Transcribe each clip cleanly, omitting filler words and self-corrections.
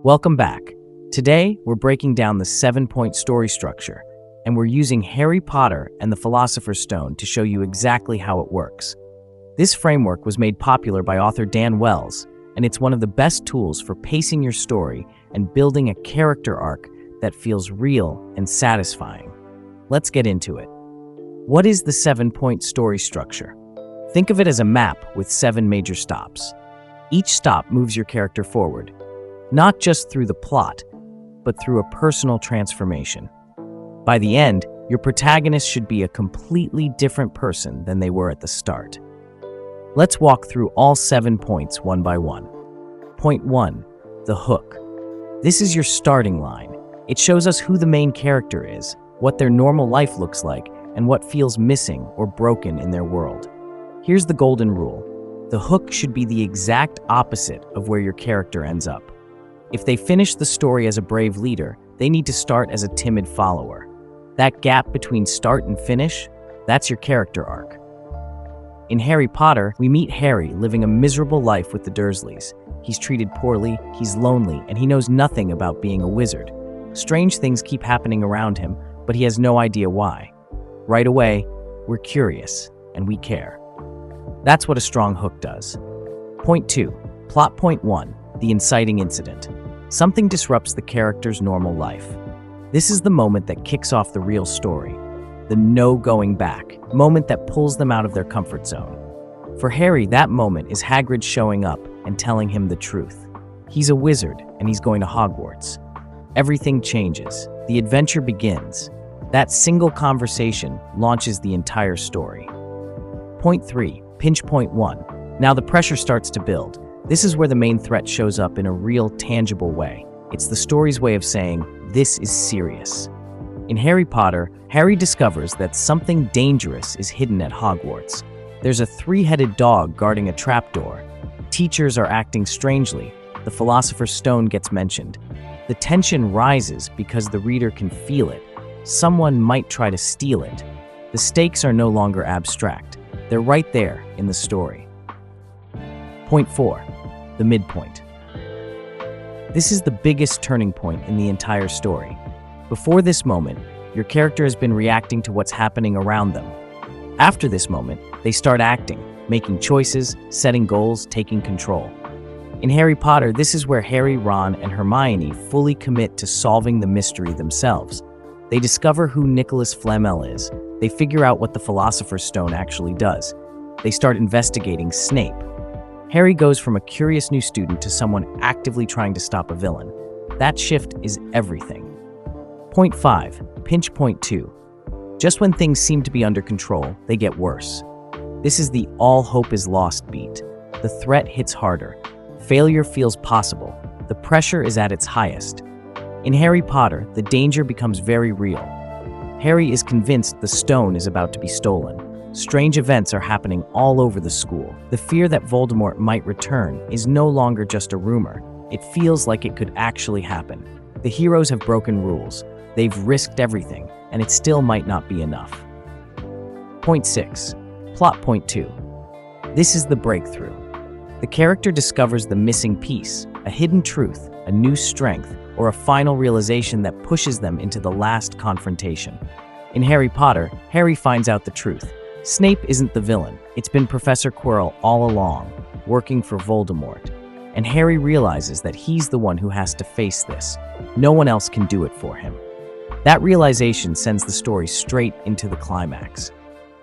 Welcome back. Today, we're breaking down the 7-point story structure, and we're using Harry Potter and the Philosopher's Stone to show you exactly how it works. This framework was made popular by author Dan Wells, and it's one of the best tools for pacing your story and building a character arc that feels real and satisfying. Let's get into it. What is the 7-point story structure? Think of it as a map with 7 major stops. Each stop moves your character forward, not just through the plot, but through a personal transformation. By the end, your protagonist should be a completely different person than they were at the start. Let's walk through all 7 points one by one. Point 1, the hook. This is your starting line. It shows us who the main character is, what their normal life looks like, and what feels missing or broken in their world. Here's the golden rule. The hook should be the exact opposite of where your character ends up. If they finish the story as a brave leader, they need to start as a timid follower. That gap between start and finish, that's your character arc. In Harry Potter, we meet Harry living a miserable life with the Dursleys. He's treated poorly, he's lonely, and he knows nothing about being a wizard. Strange things keep happening around him, but he has no idea why. Right away, we're curious, and we care. That's what a strong hook does. Point 2, plot point 1, the inciting incident. Something disrupts the character's normal life. This is the moment that kicks off the real story, the no going back, moment that pulls them out of their comfort zone. For Harry, that moment is Hagrid showing up and telling him the truth. He's a wizard, and he's going to Hogwarts. Everything changes. The adventure begins. That single conversation launches the entire story. Point 3, pinch point 1. Now the pressure starts to build. This is where the main threat shows up in a real, tangible way. It's the story's way of saying, this is serious. In Harry Potter, Harry discovers that something dangerous is hidden at Hogwarts. There's a 3-headed dog guarding a trapdoor. Teachers are acting strangely. The Philosopher's Stone gets mentioned. The tension rises because the reader can feel it. Someone might try to steal it. The stakes are no longer abstract. They're right there in the story. Point 4, the midpoint. This is the biggest turning point in the entire story. Before this moment, your character has been reacting to what's happening around them. After this moment, they start acting, making choices, setting goals, taking control. In Harry Potter, this is where Harry, Ron, and Hermione fully commit to solving the mystery themselves. They discover who Nicholas Flamel is. They figure out what the Philosopher's Stone actually does. They start investigating Snape. Harry goes from a curious new student to someone actively trying to stop a villain. That shift is everything. Point 5, pinch point 2. Just when things seem to be under control, they get worse. This is the all hope is lost beat. The threat hits harder. Failure feels possible. The pressure is at its highest. In Harry Potter, the danger becomes very real. Harry is convinced the stone is about to be stolen. Strange events are happening all over the school. The fear that Voldemort might return is no longer just a rumor. It feels like it could actually happen. The heroes have broken rules. They've risked everything, and it still might not be enough. Point 6, plot point 2. This is the breakthrough. The character discovers the missing piece, a hidden truth, a new strength, or a final realization that pushes them into the last confrontation. In Harry Potter, Harry finds out the truth. Snape isn't the villain. It's been Professor Quirrell all along, working for Voldemort. And Harry realizes that he's the one who has to face this. No one else can do it for him. That realization sends the story straight into the climax.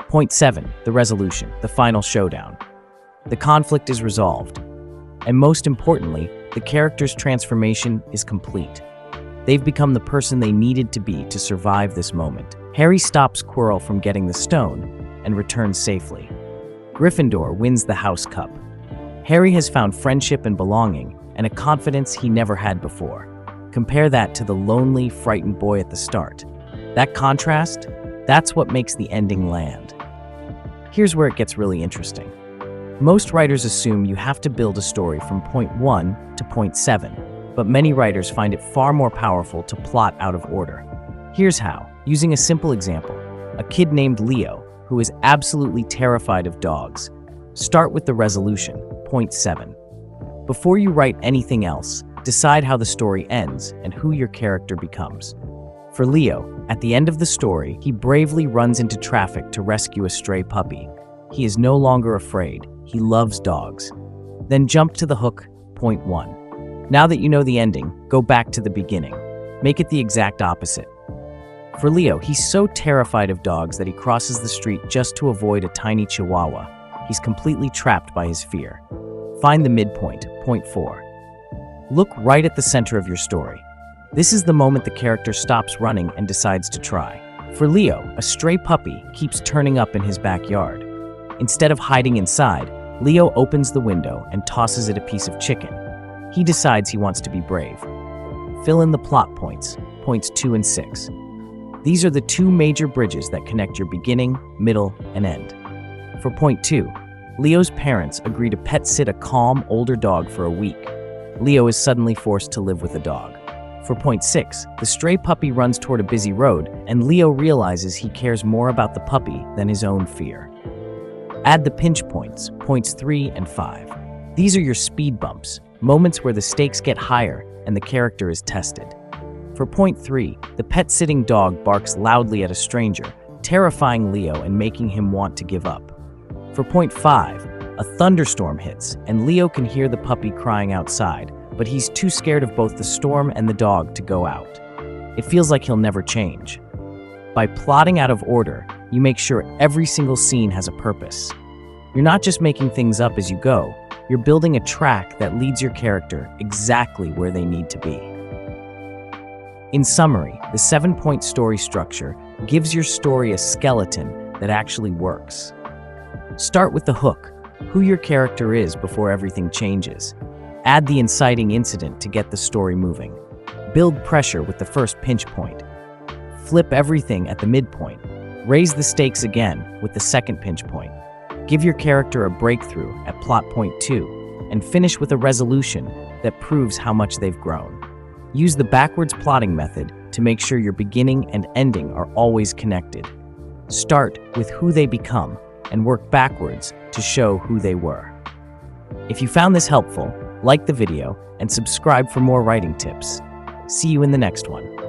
Point 7, the resolution, the final showdown. The conflict is resolved. And most importantly, the character's transformation is complete. They've become the person they needed to be to survive this moment. Harry stops Quirrell from getting the stone and returns safely. Gryffindor wins the House Cup. Harry has found friendship and belonging, and a confidence he never had before. Compare that to the lonely, frightened boy at the start. That contrast, that's what makes the ending land. Here's where it gets really interesting. Most writers assume you have to build a story from point 1 to point 7, but many writers find it far more powerful to plot out of order. Here's how, using a simple example. A kid named Leo, who is absolutely terrified of dogs. Start with the resolution, point 7. Before you write anything else, decide how the story ends and who your character becomes. For Leo, at the end of the story, he bravely runs into traffic to rescue a stray puppy. He is no longer afraid. He loves dogs. Then jump to the hook, point 1. Now that you know the ending, go back to the beginning. Make it the exact opposite. For Leo, he's so terrified of dogs that he crosses the street just to avoid a tiny chihuahua. He's completely trapped by his fear. Find the midpoint, point 4. Look right at the center of your story. This is the moment the character stops running and decides to try. For Leo, a stray puppy keeps turning up in his backyard. Instead of hiding inside, Leo opens the window and tosses it a piece of chicken. He decides he wants to be brave. Fill in the plot points, points 2 and 6. These are the two major bridges that connect your beginning, middle, and end. For point 2, Leo's parents agree to pet sit a calm, older dog for a week. Leo is suddenly forced to live with a dog. For point 6, the stray puppy runs toward a busy road, and Leo realizes he cares more about the puppy than his own fear. Add the pinch points, points 3 and 5. These are your speed bumps, moments where the stakes get higher and the character is tested. For point 3, the pet-sitting dog barks loudly at a stranger, terrifying Leo and making him want to give up. For point 5, a thunderstorm hits, and Leo can hear the puppy crying outside, but he's too scared of both the storm and the dog to go out. It feels like he'll never change. By plotting out of order, you make sure every single scene has a purpose. You're not just making things up as you go, you're building a track that leads your character exactly where they need to be. In summary, the 7-point story structure gives your story a skeleton that actually works. Start with the hook, who your character is before everything changes. Add the inciting incident to get the story moving. Build pressure with the first pinch point. Flip everything at the midpoint. Raise the stakes again with the second pinch point. Give your character a breakthrough at plot point 2, and finish with a resolution that proves how much they've grown. Use the backwards plotting method to make sure your beginning and ending are always connected. Start with who they become and work backwards to show who they were. If you found this helpful, like the video and subscribe for more writing tips. See you in the next one.